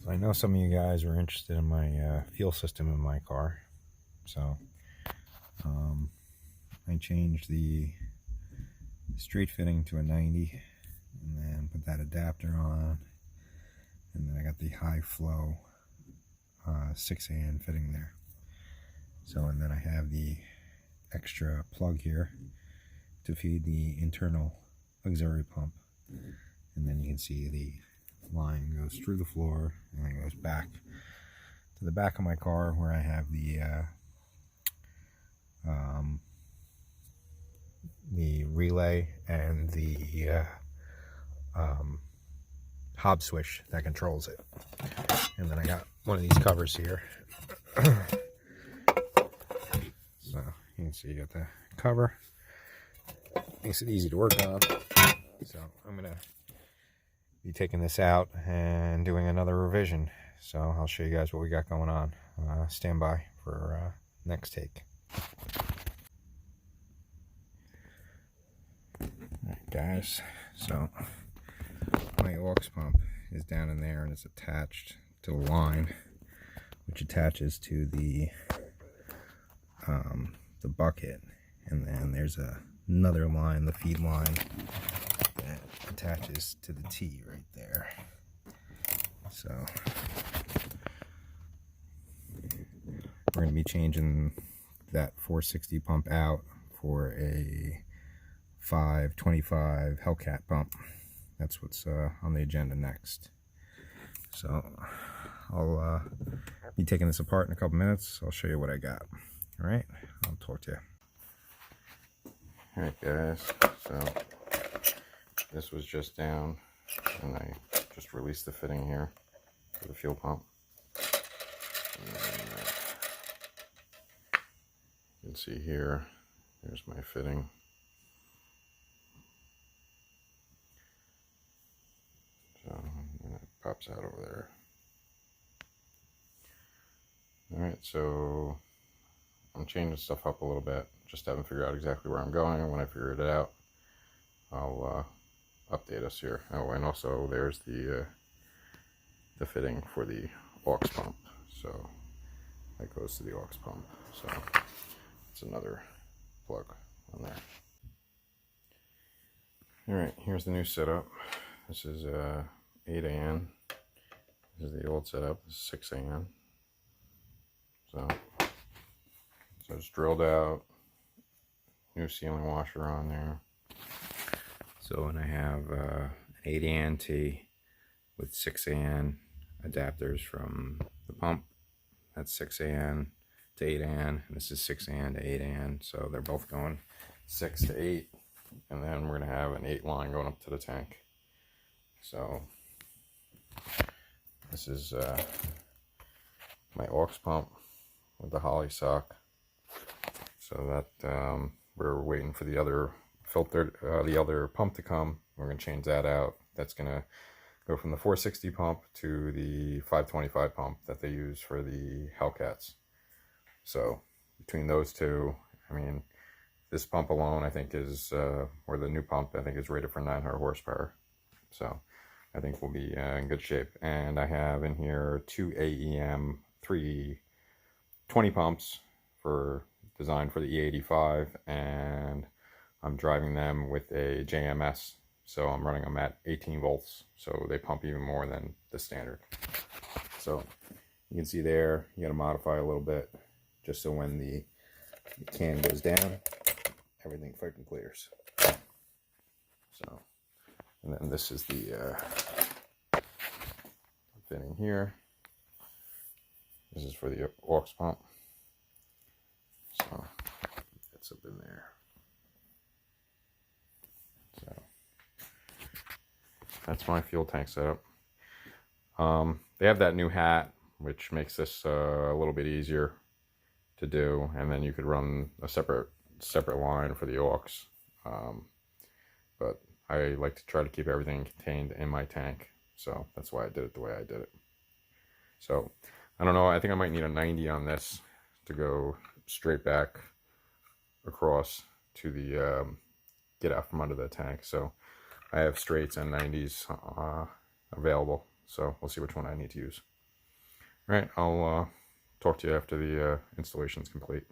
I know some of you guys were interested in my fuel system in my car, so I changed the street fitting to a 90 and then put that adapter on, and then I got the high flow 6AN fitting there. So, and then I have the extra plug here to feed the internal auxiliary pump, and then you can see the line goes through the floor and then goes back to the back of my car where I have the relay and the hob switch that controls it. And then I got one of these covers here. So you can see you got the cover. Makes it easy to work on. So I'm gonna be taking this out and doing another revision. So I'll show you guys what we got going on. Stand by for next take. Alright guys, so my aux pump is down in there and it's attached to the line, which attaches to the bucket, and then there's another line, the feed line, that attaches to the T right there. So we're going to be changing that 460 pump out for a 525 Hellcat pump. That's what's on the agenda next. So I'll be taking this apart in a couple minutes. I'll show you what I got. All right, I'll talk to you. All right, guys. So this was just down, and I just released the fitting here for the fuel pump. And, you can see here, there's my fitting. So and it pops out over there. All right, so I'm changing stuff up a little bit. Just haven't figured out exactly where I'm going. When I figure it out, I'll update us here. Oh, and also there's the fitting for the aux pump. So that goes to the aux pump. So it's another plug on there. All right, here's the new setup. This is 8AN. This is the old setup. This is 6AN. So it's drilled out. New sealing washer on there. So, and I have an 8AN T with 6AN adapters from the pump. That's 6AN to 8AN, and this is 6AN to 8AN. So they're both going 6 to 8, and then we're gonna have an 8 line going up to the tank. So this is my aux pump with the holly sock. So that we're waiting for the other filter, the other pump to come. We're gonna change that out. That's gonna go from the 460 pump to the 525 pump that they use for the Hellcats. So between those two, I mean, this pump alone I think is, or the new pump I think is rated for 900 horsepower. So I think we'll be in good shape. And I have in here 2 AEM 320 pumps for designed for the E85, and I'm driving them with a JMS, so I'm running them at 18 volts, so they pump even more than the standard. So you can see there, you got to modify a little bit just so when the can goes down, everything fucking clears. So, and then this is the fitting here. This is for the aux pump. So it's up in there. So that's my fuel tank setup. They have that new hat, which makes this a little bit easier to do, and then you could run a separate line for the aux. But I like to try to keep everything contained in my tank, so that's why I did it the way I did it. So I don't know, I think I might need a 90 on this to go straight back across to the get out from under the tank. So I have straights and 90s available, so we'll see which one I need to use. All right, I'll talk to you after the installation is complete.